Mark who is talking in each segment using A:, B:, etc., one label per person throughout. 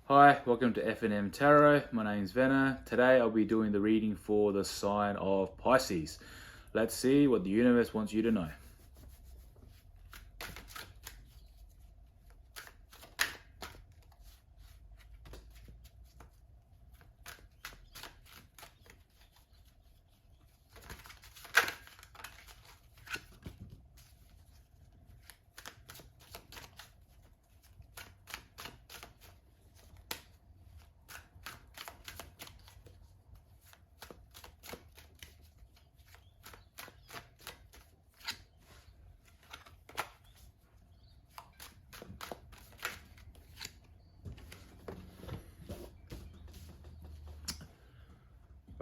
A: Hi, welcome to F&M Tarot. My name's Venna. Today I'll be doing the reading for the sign of Pisces. Let's see what the universe wants you to know.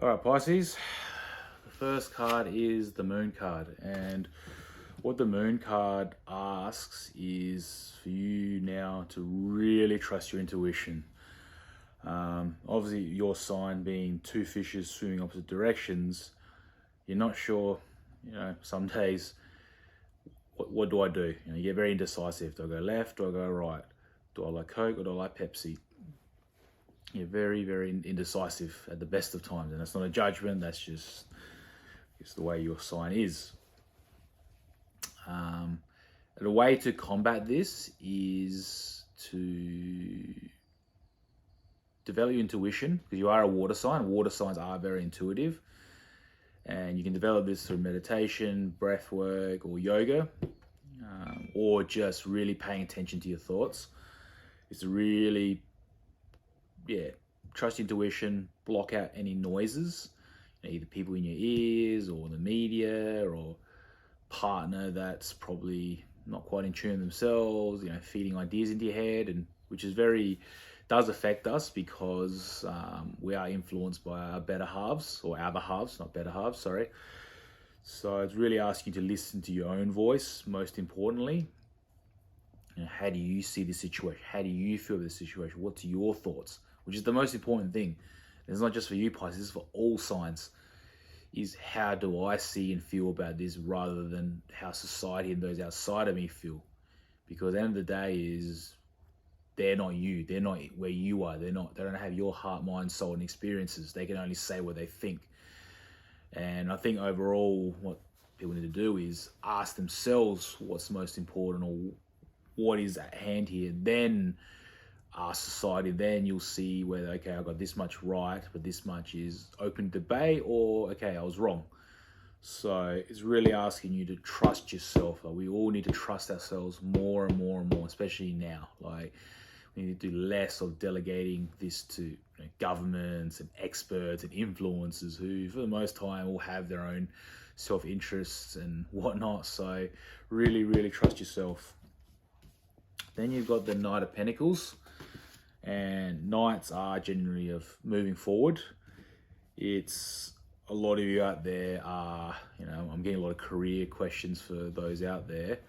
A: Alright, Pisces. The first card is the Moon card. And what the Moon card asks is for you now to really trust your intuition. Obviously, your sign being two fishes swimming opposite directions, you're not sure, some days, what do I do? You get very indecisive. Do I go left? Do I go right? Do I like Coke or do I like Pepsi? You're very, very indecisive at the best of times. And that's not a judgment. That's just it's the way your sign is. The way to combat this is to develop your intuition, because you are a water sign. Water signs are very intuitive. And you can develop this through meditation, breath work, or yoga, or just really paying attention to your thoughts. It's to really, trust intuition, block out any noises, either people in your ears or the media or partner that's probably not quite in tune themselves, feeding ideas into your head, and which is does affect us because we are influenced by our better halves, or other halves, not better halves, sorry. So it's really asking you to listen to your own voice, most importantly. How do you see the situation? How do you feel the situation? What's your thoughts? Which is the most important thing. It's not just for you, Pisces, it's for all signs. Is how do I see and feel about this, rather than how society and those outside of me feel. Because at the end of the day is they're not you. They're not where you are. They don't have your heart, mind, soul, and experiences. They can only say what they think. And I think overall what people need to do is ask themselves what's most important, or what is at hand here. Then ask society. Then you'll see whether, okay, I got this much right, but this much is open debate, or okay, I was wrong. So it's really asking you to trust yourself. We all need to trust ourselves more and more and more, especially now. We need to do less of delegating this to governments and experts and influencers who, for the most time, will have their own self-interests and whatnot. So really, really trust yourself. Then you've got the Knight of Pentacles. And Knights are generally of moving forward. It's a lot of you out there are, I'm getting a lot of career questions for those out there,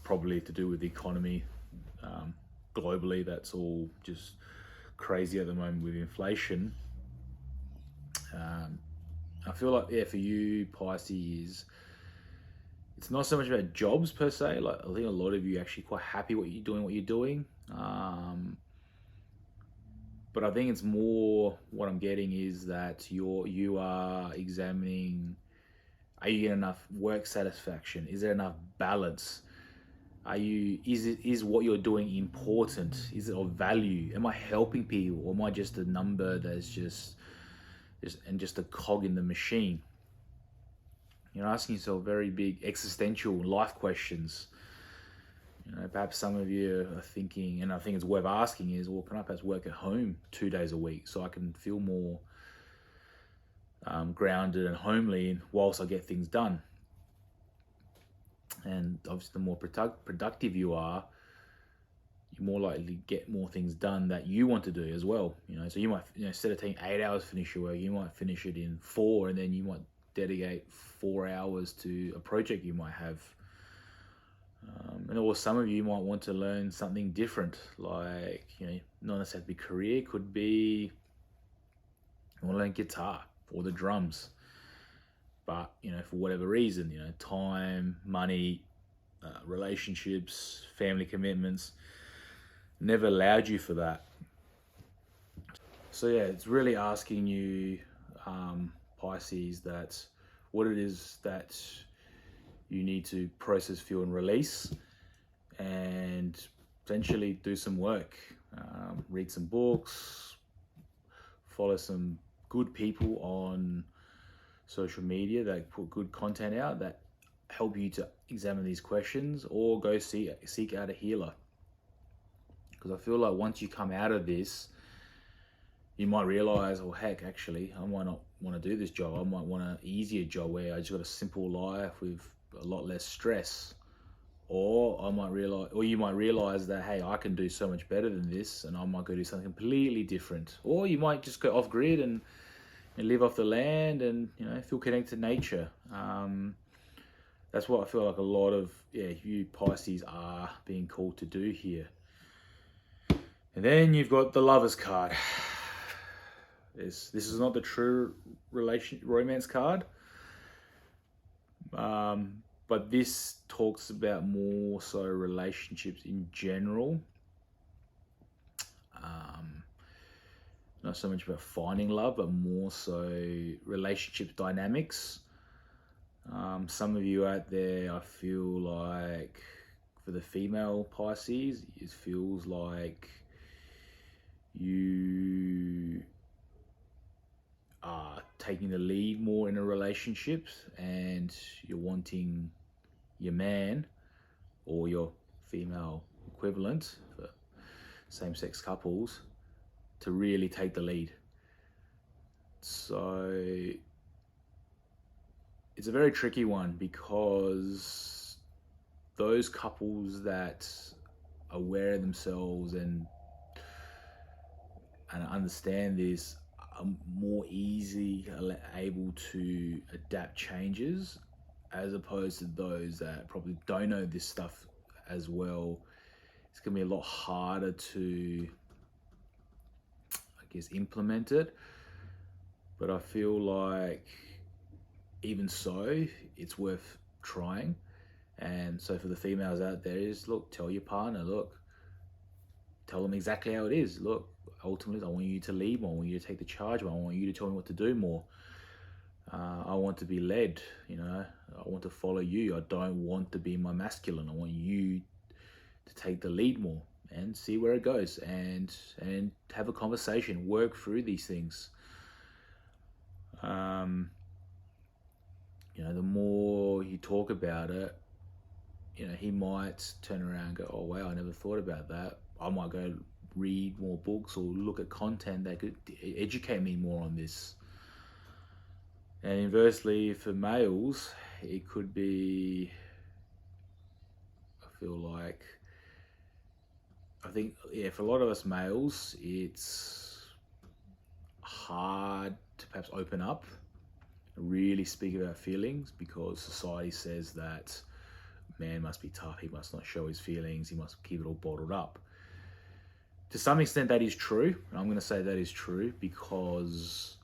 A: probably to do with the economy. Globally, that's all just crazy at the moment with inflation. I feel like, for you, Pisces, it's not so much about jobs per se. I think a lot of you are actually quite happy what you're doing. But I think it's more, what I'm getting is that you are examining, are you getting enough work satisfaction? Is there enough balance? Is what you're doing important? Is it of value? Am I helping people, or am I just a number that's just a cog in the machine? You're asking yourself very big existential life questions. Perhaps some of you are thinking, and I think it's worth asking, is, well, can I perhaps work at home 2 days a week so I can feel more grounded and homely whilst I get things done? And obviously, the more productive you are, you're more likely to get more things done that you want to do as well. So you might, instead of taking 8 hours to finish your work, you might finish it in 4, and then you might dedicate 4 hours to a project you might have. Or some of you might want to learn something different, not necessarily be career, could be you want to learn guitar or the drums. But, for whatever reason, time, money, relationships, family commitments, never allowed you for that. So yeah, it's really asking you, Pisces, that what it is that you need to process, feel, and release, and essentially do some work, read some books, follow some good people on social media that put good content out that help you to examine these questions, or go seek out a healer. Because I feel like once you come out of this, you might realize, well, heck, actually, I might not want to do this job. I might want an easier job where I just got a simple life with a lot less stress. Or you might realize that, hey, I can do so much better than this, and I might go do something completely different. Or you might just go off grid and live off the land and feel connected to nature. That's what I feel like a lot of you Pisces are being called to do here. And then you've got the Lovers card. This is not the true romance card, but this talks about more so relationships in general. Not so much about finding love, but more so relationship dynamics. Some of you out there, I feel like, for the female Pisces, it feels like you are taking the lead more in a relationship, and you're wanting your man or your female equivalent for same-sex couples to really take the lead. So it's a very tricky one, because those couples that are aware of themselves and understand this are more easily able to adapt changes, as opposed to those that probably don't know this stuff as well. It's going to be a lot harder to, I guess, implement it. But I feel like even so, it's worth trying. And so for the females out there is, look, tell your partner, look, tell them exactly how it is. Look, ultimately, I want you to lead more. I want you to take the charge more. I want you to tell me what to do more. I want to be led, I want to follow you. I don't want to be my masculine. I want you to take the lead more and see where it goes, and have a conversation, work through these things. The more you talk about it, he might turn around and go, oh wow, I never thought about that. I might go read more books or look at content that could educate me more on this. And inversely, for males, it could be, I think, for a lot of us males, it's hard to perhaps open up and really speak about feelings, because society says that man must be tough, he must not show his feelings, he must keep it all bottled up. To some extent, that is true. I'm going to say that is true, because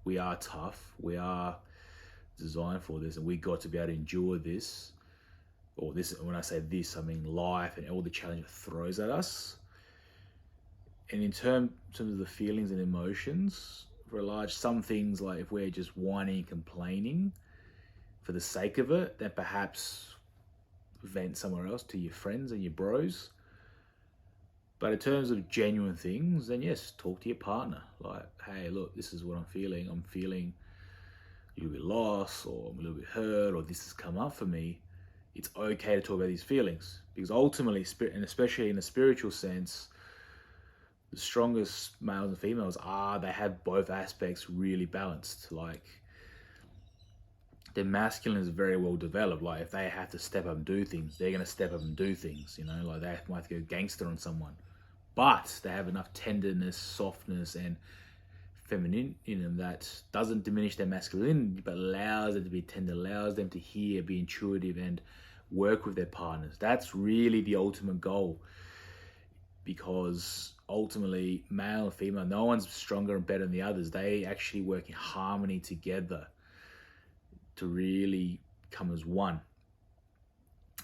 A: we are tough, we are designed for this, and we got to be able to endure this. Or this, when I say this, I mean life and all the challenges it throws at us. And in terms of the feelings and emotions, some things, like if we're just whining and complaining for the sake of it, then perhaps vent somewhere else to your friends and your bros. But in terms of genuine things, then yes, talk to your partner. Like, hey, look, this is what I'm feeling. I'm feeling a little bit lost, or I'm a little bit hurt, or this has come up for me. It's okay to talk about these feelings, because ultimately, and especially in a spiritual sense, the strongest males and females they have both aspects really balanced. Like, their masculine is very well developed. Like, if they have to step up and do things, they're going to step up and do things, like they might have to go gangster on someone. But they have enough tenderness, softness, and feminine in them that doesn't diminish their masculinity, but allows them to be tender, allows them to hear, be intuitive, and work with their partners. That's really the ultimate goal, because ultimately, male and female, no one's stronger and better than the others. They actually work in harmony together to really come as one.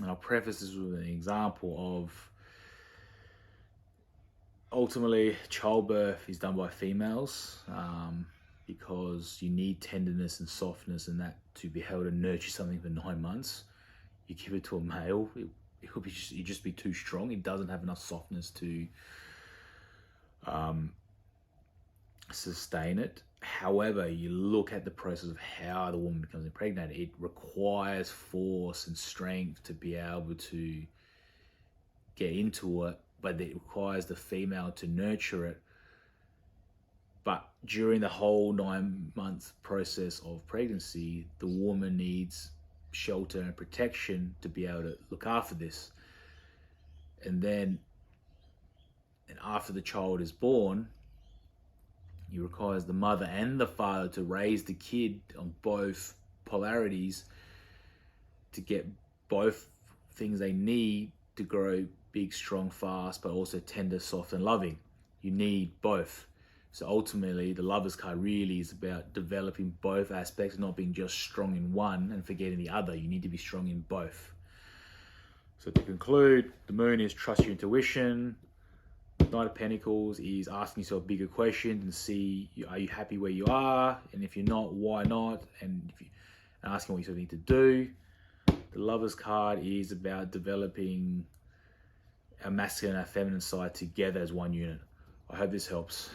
A: And I'll preface this with an example of ultimately, childbirth is done by females because you need tenderness and softness and that to be able to nurture something for 9 months. You give it to a male, it'll be just, it'd just be too strong. It doesn't have enough softness to sustain it. However, you look at the process of how the woman becomes impregnated, it requires force and strength to be able to get into it, but it requires the female to nurture it. But during the whole 9 month process of pregnancy, the woman needs shelter and protection to be able to look after this. And then, and after the child is born, it requires the mother and the father to raise the kid on both polarities to get both things they need to grow big, strong, fast, but also tender, soft, and loving. You need both. So ultimately, the Lover's card really is about developing both aspects, not being just strong in one and forgetting the other. You need to be strong in both. So to conclude, the Moon is trust your intuition. Knight of Pentacles is asking yourself bigger questions and see, are you happy where you are? And if you're not, why not? And asking what you sort of need to do. The Lover's card is about developing a masculine and a feminine side together as one unit. I hope this helps.